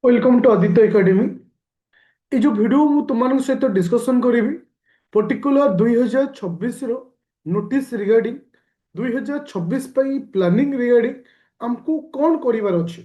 Welcome to Aditya academy. ये जो video मु तुम सहित डिस्कसन करी particular 2026 notice regarding 2026 planning regarding आमको कौन करिवार अछि,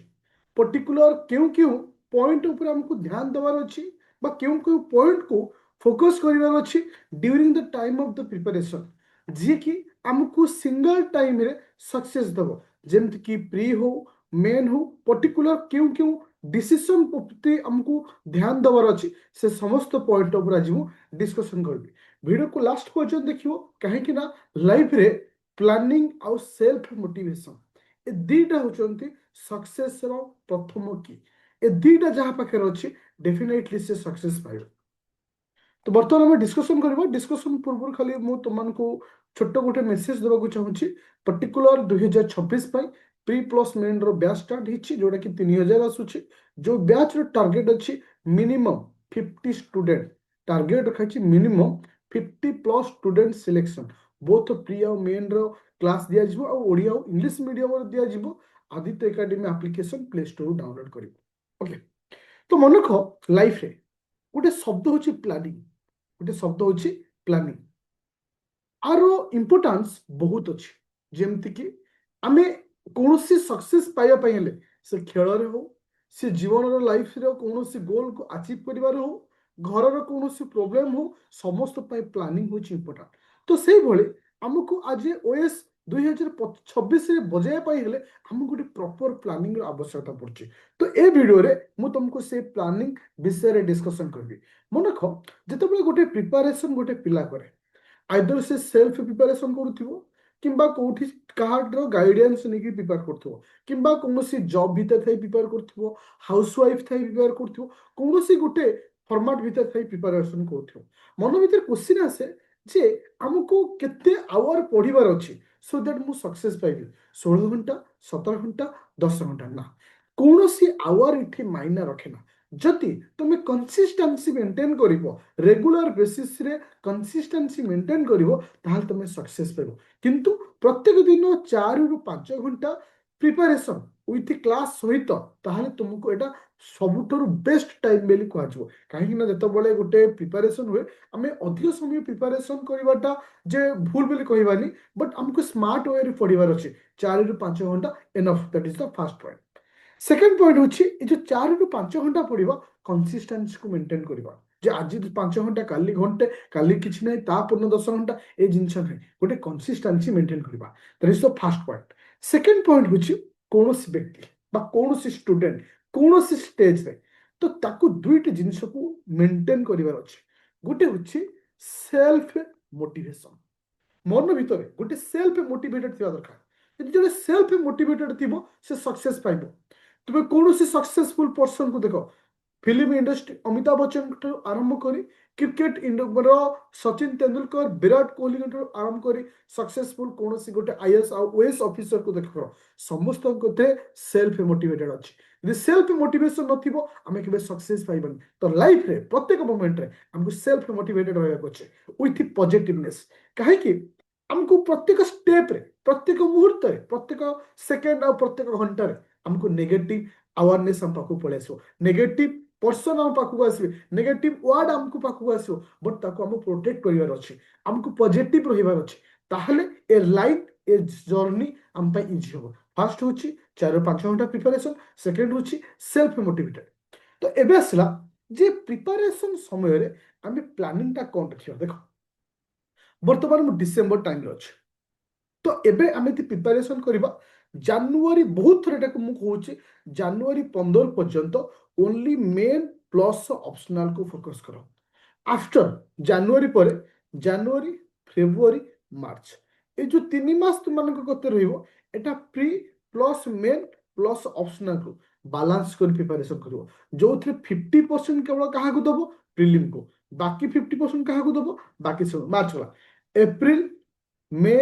पर्टिकुलर क्यों क्यों पॉइंट ऊपर हमको ध्यान देवार अछि बा क्यों क्यों पॉइंट को फोकस करिवार अछि during the time of the preparation, जी कि हमको सिंगल टाइम रे सक्सेस दबो। जेमति कि प्री हो मेन हो पर्टिकुलर क्यों क्यों डिसीजन प्रति हमको ध्यान देवार अच्छी से समस्त पॉइंट उपर आज मुझे डिस्कसन करबी। वीडियो को लास्ट पर्यंत देखियो कहीं ना लाइफ रे प्लानिंग आउ सेल्फ मोटिवेशन ए दीटा होचंती सक्सेस रो प्रथम की। ए दीटा जहाँ पाखे अच्छी डेफिनेटली से सक्सेस पाइबे। तो बर्तमान आम डिस्कसन करवा। डिस्कसन पूर्व खाली मुझे तुमको छोट गोटे मेसेज देवाक चाहूँगी particular 2026 pre plus main batch start होती जोटा कि 3000 आसूँ। जो बैच टार्गेट अच्छी मिनिमम 50 स्टूडेंट टार्गेट रखाई minimum 50 plus student selection both pre आउ मेन क्लास दिज्व आड़िया इंग्लीश मीडियम दिज्व। Aditya Academy application play store download कर। ओके, तो मन रख लाइफ रे गोटे शब्द हूँ प्लानिंग। गोटे शब्द हूँ प्लानिंग। आर इम्पोर्टान्स बहुत अच्छी। जमती कि आम कौन सक्सेस पाइबा से खेल हो से जीवन लाइफ कौन गोल को अचीव कर हो घर कौन प्रोब्लेम हो समस्त प्लानिंग हूँ इम्पोर्टाट। तो से भाई आमको आज ओएस 2026 बजाइवाई हेले आमको गोटे प्रॉपर प्लानिंग आवश्यकता पड़े। तो ये वीडियो रे मु तुमको से प्लानिंग विषय डिस्कशन करी। मन रख जिते गोटे प्रिपरेशन गोटे पिला करे आइदर से सेल्फ प्रिपरेशन करूथिबो किंबा कोठी काहार गाइडेंस नेकी प्रिपेयर करथिबो किंबा कोनोसी जॉब भीतर थाई प्रिपेयर करथिबो हाउसवाइफ थाई प्रिपेयर करथिबो कोनोसी गोटे फॉर्मेट भीतर थाई प्रिपरेशन करथिबो। मन भीतर क्वेश्चन आसे जे हमको केते आवर पढिबार अछि सो दैट मु सक्सेस पाइबी 16 घंटा 17 घंटा 10 घंटा ना कोनोसी आवर इठी मायने रखेना। जदि तुम कंसिस्टेंसी मेंटेन करिवो रेगुलर बेसिस रे कंसिस्टेंसी मेंटेन करिवो ताहाल तुम सक्सेस पाइबो। किंतु प्रत्येक दिन 4 रु 5 घंटा प्रिपरेशन विथ क्लास सहित ताहाले तुमको एटा सबुठर बेस्ट टाइम बेली कहजो। कहीं ना जिते गोटे प्रिपरेशन हुए आम अधिक समय प्रिपरेशन करवाटा जे भूल बोली कहबानी बट आमको स्मार्ट वे पढ़ार अच्छे 4 रु 5 घंटा enough that is the first point. Second point हूँ ये 4 रु 5 घंटा पढ़ा कंसिस्टेंसी को मेंटेन करवा जे आज 5 घंटा काली घंटे काली किसी ना तापूर्ण 10 घंटा ये जिनस ना गोटे कंसिस्टेंसी मेंटेन करवा that is the first point. Second point हूँ कौन व्यक्ति कौन स्टूडेंट कौन स्टेज रे तो ताकू दुईट जिनस को मेंटेन करार अच्छे। गोटे हूँ सेल्फ मोटिवेशन मन भितर गोटे सेल्फ मोटिवेटेड थी दरकार। जो सेल्फ मोटिवेटेड थी से सक्सेस पाइब। तुम्हें कौन सक्सेसफुल पर्सन को देख फिल्म इंडस्ट्री अमिताभ बच्चन आरंभ कर क्रिकेट सचिन तेंदुलकर विराट कोहली आरंभ कर सक्सेसफुल कौन गोटे आईएएस ओएस ऑफिसर को देख समस्त सेल्फ मोटिवेटेड अच्छी। यदि सेल्फ मोटिवेशन नथिबो आमे केबे सक्सेस पाइबनी। तो लाइफ रे प्रत्येक मोमेंट रे हमको सेल्फ मोटिवेटेड रहबा अच्छे विथ पॉजिटिवनेस। काहे कि हमको प्रत्येक स्टेप रे प्रत्येक मुहूर्त रे प्रत्येक सेकेंड और प्रत्येक घंटा रे हमको नेगेटिव अवेयरनेस हम पाखु पळे आसो नेगेटिव पर्सन हम पाखु आसबे नेगेटिव वर्ड हमको पाखु आसो बट ताको हम प्रोटेक्ट करिवार अछि हमको पॉजिटिव रहिबार अछि ताहले ए लाइफ ए जर्नी हम पई इजी हो। फर्स्ट होची 4 5 घंटा प्रिपरेशन सेकेंड होची सेल्फ मोटिवेटेड। तो एबे आसला जे प्रिपरेशन समय रे हम प्लानिंग ता कोन रखियो देखो वर्तमान मु डिसेंबर टाइम रे अछि तो एबे आमे प्रिपरेशन करबा जानुआरी बहुत थोड़ा मुझे कहूँ जानुआरी 15 पर्यंत ओनली मेन प्लस ऑप्शनल को फोकस करो। आफ्टर जानुआरी पर जानुआरी फेब्रुआरी मार्च ये जो 3 मास तुम कते रहिबो एटा pre plus main plus optional को बालांस कर प्रिपरेशन करिवो जो 50% केवल कहा को दबो प्रीलिम को बाकी 50% कहा को दबो बाकी सब मार्च वाला एप्रिल मे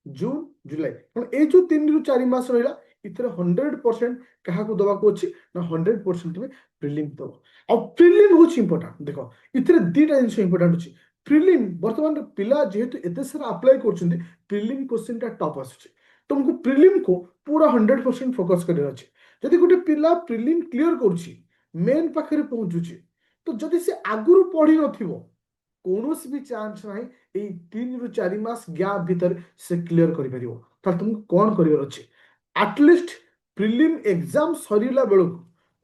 जून जुलाई ये जो 3 रु 4 मास रहा इतर 100% क्या दबाक अच्छी ना 100% तुम्हें प्रिलिम दब और प्रिलिम हूँ इंपोर्टाट देख इतर दीटा जिन इंपोर्टाट अच्छी प्रिलिम बर्तमान पिला जेहेतु एत सारा अप्लाई कर प्रिलिम क्वेश्चन टा टप आसुचे तुमको प्रिलिम को पूरा 100% फोकस कर जदि गोटे पिला प्रिलिम क्लीयर करुच्ची मेन पाखे पहुंचुची तो जदि से आगुरु पढ़ी नथिबो कौनसी भी चांस ना यही 3 ରୁ 4 ମାସ गैप भीतर से क्लियर कर तुमको कौन कर आटलिस्ट प्रिलिम एग्जाम सरीला बेलू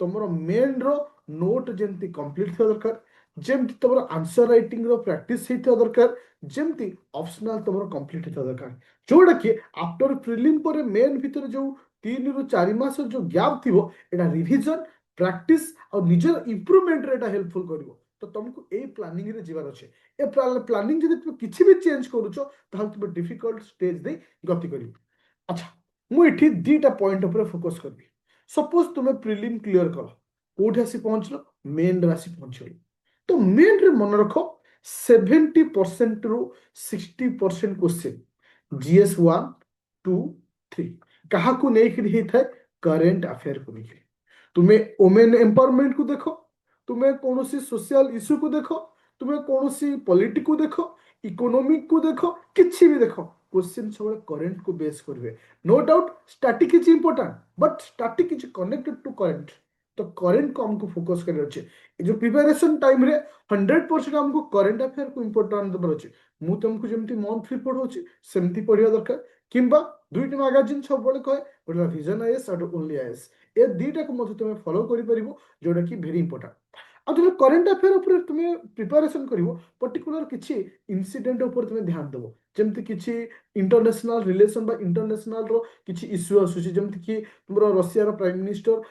तुम मेन रो नोट जमती कंप्लीट थी दरकार जमती तुम आंसर राइटिंग रो प्रैक्टिस होता दरकार जमती ऑप्शनल तुम कंप्लीट होता दरकार जोड़ा कि आफ्टर प्रिलिम पर मेन भीतर जो 3 ରୁ 4 ମାସ जो गैप थी एटा रिवीजन प्रैक्टिस और निजर इंप्रूवमेंट रे एटा हेल्पफुल करिवो तो तुमको ए प्लानिंग रे जीवार अच्छे ए प्लानिंग जब तुम किसी भी चेंज करुच तुम डिफिकल्ट स्टेज दे गति कर अच्छा मुझे दीटा पॉइंट उपर फोकस करी सपोज तुम्हें प्रिलिम क्लियर कल कौट आसी पहुंचल मेन रे आसी पहुंचल तो मेन रे मन रख 70% रु 60% क्वेश्चन जीएस 1 2 3 क्या करेन्ट अफेयर को लेकर तुम्हें वोमेन एम्पावरमेंट को देख तुम्हें कौन सोशल इश्यू को देख तुम्हें कौन पॉलिटिक को देख इकोनॉमिक को देख किसी भी देख क्वेश्चन सब करेन्ट को बेस करेंगे no doubt static is important but static is connected to current तो करेन्ट को हमको फोकस कर अच्छे जो प्रिपेरेसन टाइम रे 100% हमको करेन्ट अफेयर को इंपोर्टेंट देवर अच्छे मुझे तुमको जमी मंथली पढ़ाऊँ सेमती पढ़ा दरकार किंबा दुईट मैगजीन सब कहे गोटे विजन आईएएस और ओनली आईएएस ए दुईटा को तुम फॉलो कर जोटा कि भेरी इंपोर्टेंट अब तुम करेन्ट अफेयर उपर तुम प्रिपेरेसन कर पर्टिकुलर किसी इनसीडेंट उपर तुम ध्यान देव जमती किसी इंटरनेशनल रिलेशन बा इंटरनेशनल रो किसी इश्यू आसूची जमती कि तुम रशिया प्राइम मिनिस्टर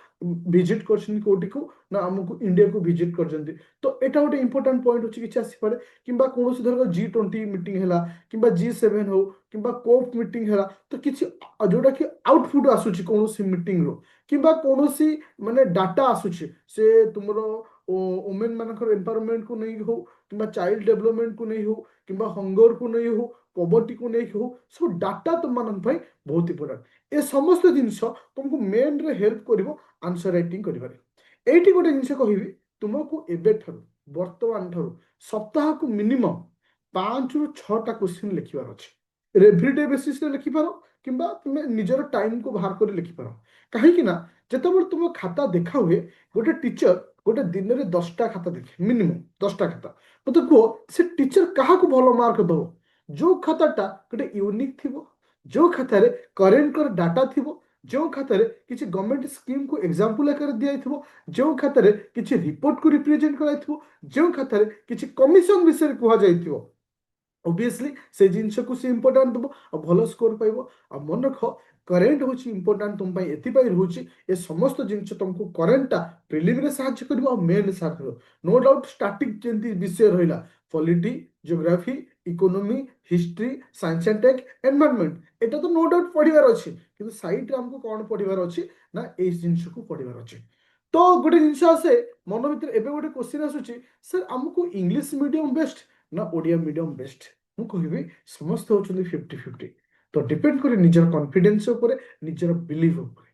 विजिट करछन कोटी को ना हमको इंडिया को विजिट करछन तो एटा गोटे इंपोर्टेंट पॉइंट होची किछि आसी पड़े किंबा कोनोसी धर G20 मीटिंग हैला किंबा G7 हो किंबा कोप मीटिंग हैला तो किछि जोटा कि आउटपुट आसूची कोनोसी मीटिंग रो किंबा कोनोसी माने डाटा आसूची से तुमरो वोमेन मानकर एम्पावरमेंट को नहीं हो किंबा चाइल्ड डेवलपमेंट को नहीं हो किंबा हंगर को नहीं हो पॉवर्टी को नहीं हो सब डाटा तुम मान बहुत इंपोर्टेंट ए समस्त जिनस तुमको मेन रे हेल्प करिवो आंसर राइटिंग करिबारे एठी गोटे जिनस कहिबी तुमको एबे ठरु वर्तमान ठरु सप्ताह को मिनिमम 5 ରୁ 6टा क्वेश्चन लिखिबार अछि एवरीडे बेसिस रे लिखि पारो किंबा तुम निजर टाइम को बाहर कर लिखि पारो काहे कि ना जेतबेले तुम खाता देखा हुए गोटे टीचर गोटे दिन में 10टा खाता देखे मिनिमम 10टा खाता मत कह से टीचर क्या भल मार्क दब जो खाताटा गोटे यूनिक थी जो खातार करेन्ट डाटा थी जो खातार किसी गवर्नमेंट स्कीम को एग्जांपल आकार दिखाई जो खातार किसी रिपोर्ट को रिप्रेजेंट कराई जो खातार किसी कमिशन विषय कहुई ओबियसली से जिनस को सी इंपोर्टेंट दब और भल स्कोर पाइब आ मन रख करेन्ट हूँ इंपोर्टेंट तुम एपाई रोचे ए समस्त जिन तुमको करेन्टा प्रिलिम रे साहाय्य कर मेन साहाय्य नो डाउट स्टैटिक जमी विषय रहा polity geography economy history science and tech environment एटा तो नो डाउट पढ़ार अच्छे कि साइड रे हमको कौन पढ़ार अच्छे ना ए जिनस को पढ़ार अच्छे तो गोटे जिन आसे मन भर एवं गोटे क्वेश्चन आसूसी सर आमको इंग्लिश मीडियम बेस्ट ना ओडिया मीडियम बेस्ट मु कहबी समस्त होचंदी 50-50 तो डिपेंड करे निजर कॉन्फिडेंस ऊपर निजर बिलीव ऊपर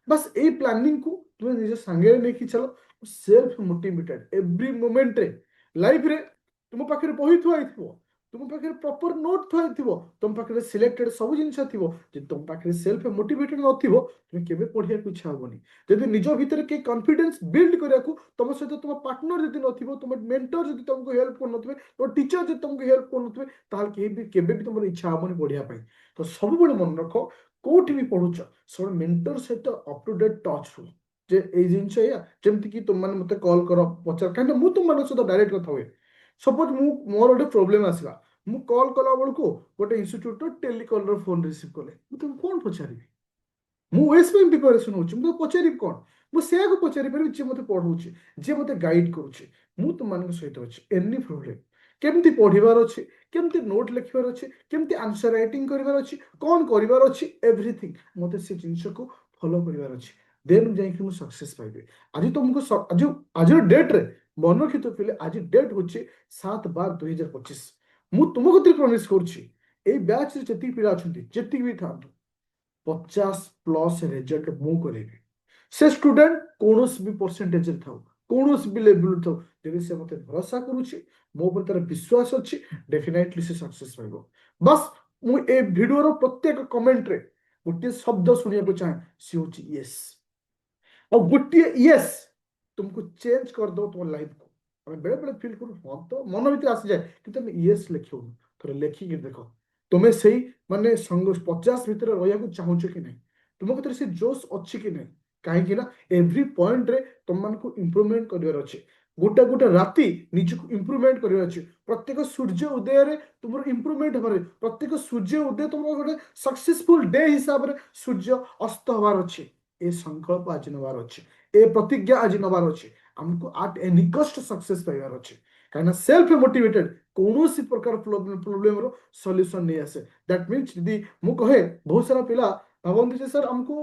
बस ए प्लानिंग को तुम निज संगे लेके चलो सेल्फ मोटिवेटेड एवरी मोमेंट रे लाइफ रे तुम पाखे बही थुआई तुम पाखे प्रॉपर नोट थुआई तुम पाखे सिलेक्टेड सब जिन तुम पाखे सेल्फ मोटिवेटेड नथिबो तुम केबे पढ़िया को इच्छा होबनी जदि निज भीतर के कॉन्फिडेंस बिल्ड करिया को तुम सहित तुम पार्टनर जदि नथिबो तुम मेंटर जदि तुमको हेल्प कर नथबे तुम टीचर जदि तुमको हेल्प कर नथबे ताल केबे भी तुम इच्छा होबनी पढ़िया पई तो सब बळे मन रखो कोठी भी पढुछ सब मेंटर सहित अप टू डेट टच रो जे ए जिंस या जेमति कि तुम माने मते कॉल करो पचार काहे मु तुम माने सहित डायरेक्ट कथा होय सपोज मु मोर गोटे प्रोब्लेम आसला मु कॉल कला बेलू गोटे इन्स्टिट्यूट टेलीकॉलर फोन रिसीव कले मुझे कौन पचारि मुझे प्रिपेरेसन हो पचारि कौन मुझे पचारि पारि जी मत पढ़ाऊँ जी मत गाइड करुचे मु तुम मान सहित अच्छे एनी प्रोब्लेम केमती पढ़ार अच्छे केमती नोट लिखार अच्छे केमती आंसर राइटिंग करार अच्छे कौन करार अच्छे एवरीथिंग मत से जिनस को फॉलो करार अच्छे देन जाइए मुझे सक्सेस पाइबे आज तुमको आज डेट रे मन रखी तो पिले आज डेट हूँ 7/12/2025 मु तुम कति प्रमिस करुच्ची बैच रे जति पिला अछंती जति भी था 50+ रिजल्ट मु करेबी से स्टूडेंट कोनोस भी परसेंटेज रे थाउ कोनोस भी लेवल थाउ जदि से मते भरोसा करूची मो पर तार विश्वास अछि डेफिनेटली से सक्सेस पाइबो बस मु ए वीडियो रो प्रत्येक कमेंट रे गोटे शब्द सुनिया को चाहे सी होची यस और गोटे यस तुमको चेंज कर दो तुम लाइफ को ଆମେ ବେଳେ ବେଳେ ଫିଲ୍ କରୁ ହଁ ତ ମନ ଭିତରେ ଆସିଯାଏ କିନ୍ତୁ ଆମେ ୟେସ୍ ଲେଖିବୁନି ଥରେ ଲେଖିକି ଦେଖ ତୁମେ ସେଇ ମାନେ ସଂଘ 50 ଭିତରେ ରହିବାକୁ ଚାହୁଁଛ କି ନାହିଁ ତୁମ ଭିତରେ ସେ ଜୋସ୍ ଅଛି କି ନାହିଁ କାହିଁକି ନା ଏଭ୍ରି ପଏଣ୍ଟରେ ତମମାନଙ୍କୁ ଇମ୍ପ୍ରୁଭମେଣ୍ଟ କରିବାର ଅଛି ଗୋଟେ ଗୋଟେ ରାତି ନିଜକୁ ଇମ୍ପ୍ରୁଭମେଣ୍ଟ କରିବାର ଅଛି ପ୍ରତ୍ୟେକ ସୂର୍ଯ୍ୟ ଉଦୟରେ ତୁମର ଇମ୍ପ୍ରୁଭମେଣ୍ଟ ହେବାର ଅଛି ପ୍ରତ୍ୟେକ ସୂର୍ଯ୍ୟ ଉଦୟ ତୁମର ଗୋଟେ ସକ୍ସେସଫୁଲ ଡେ ହିସାବରେ ସୂର୍ଯ୍ୟ ଅସ୍ତ ହେବାର ଅଛି ଏ ସଂକଳ୍ପ ଆଜି ନେବାର ଅଛି ଏ ପ୍ରତିଜ୍ଞା ଆଜି ନେବାର ଅଛି ଆମକୁ ଆଟ୍ ଏନି କଷ୍ଟ ସକ୍ସେସ୍ ପାଇବାର ଅଛି କାହିଁକିନା ସେଲ୍ଫ ମୋଟିଭେଟେଡ କୌଣସି ପ୍ରକାର ପ୍ରୋବ୍ଲେମର ସଲ୍ୟୁସନ ନେଇ ଆସେ ଦ୍ୟାଟ୍ ମିନ୍ସ ଯଦି ମୁଁ କହେ ବହୁତ ସାରା ପିଲା ଭାବନ୍ତି ଯେ ସାର୍ ଆମକୁ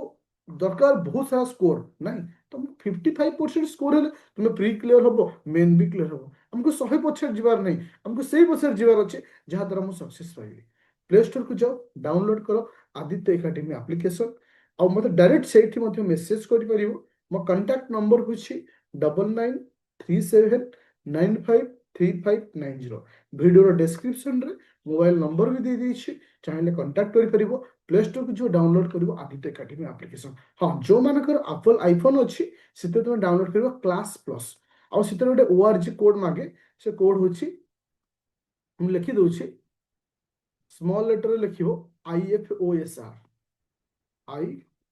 ଦରକାର ବହୁତ ସାରା ସ୍କୋର ନାଇଁ ତମକୁ 55% ସ୍କୋର ହେଲେ ତୁମେ ପ୍ରି କ୍ଲିୟର ହବ ମେନ୍ ବି କ୍ଲିୟର ହବ ଆମକୁ 100% ଯିବାର ନାହିଁ ଆମକୁ ସେଇ ପଛରେ ଯିବାର ଅଛି ଯାହାଦ୍ୱାରା ମୁଁ ସକ୍ସେସ୍ ପାଇବି ପ୍ଲେ ଷ୍ଟୋରକୁ ଯାଅ ଡାଉନଲୋଡ୍ କର ଆଦିତ୍ୟ ଏକାଡେମୀ ଆପ୍ଲିକେସନ ଆଉ ମୋତେ ଡାଇରେକ୍ଟ ସେଇଠି ମଧ୍ୟ ମେସେଜ କରିପାରିବ ମୋ କଣ୍ଟାକ୍ଟ ନମ୍ବର ହେଉଛି 9937953590 ଭିଡ଼ିଓର ଡେସ୍କ୍ରିପସନରେ ମୋବାଇଲ ନମ୍ବର ବି ଦେଇଦେଇଛି ଚାହିଁଲେ କଣ୍ଟାକ୍ଟ କରିପାରିବ ପ୍ଲେ ଷ୍ଟୋରକୁ ଯିବ ଡାଉନଲୋଡ୍ କରିବ ଆଦିତ୍ୟ ଏକାଡେମୀ ଆପ୍ଲିକେସନ ହଁ ଯୋଉମାନଙ୍କର ଆପଲ ଆଇଫୋନ ଅଛି ସେଥିରେ ତୁମେ ଡାଉନଲୋଡ୍ କରିବ କ୍ଲାସ୍ ପ୍ଲସ୍ ଆଉ ସେଥିରେ ଗୋଟେ ORG କୋଡ୍ ମାଗେ ସେ କୋଡ୍ ହେଉଛି ମୁଁ ଲେଖି ଦଉଛି ସ୍ମଲ୍ ଲେଟରରେ ଲେଖିବ IFOSR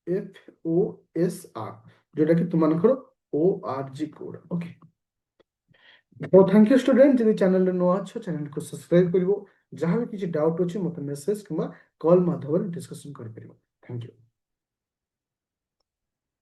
IFOSR जोटा कि तुमମାନଙ୍କର ORG କୋଡ୍ ओके तो थैंक यू स्टूडेंट यदि चैनल नुआ अच्छो चैनल को सब्सक्राइब करिवो जहां भी किसी डाउट अछि मते मेसेज किबा कॉल माध्यम डिस्कशन करि परिवो थैंक यू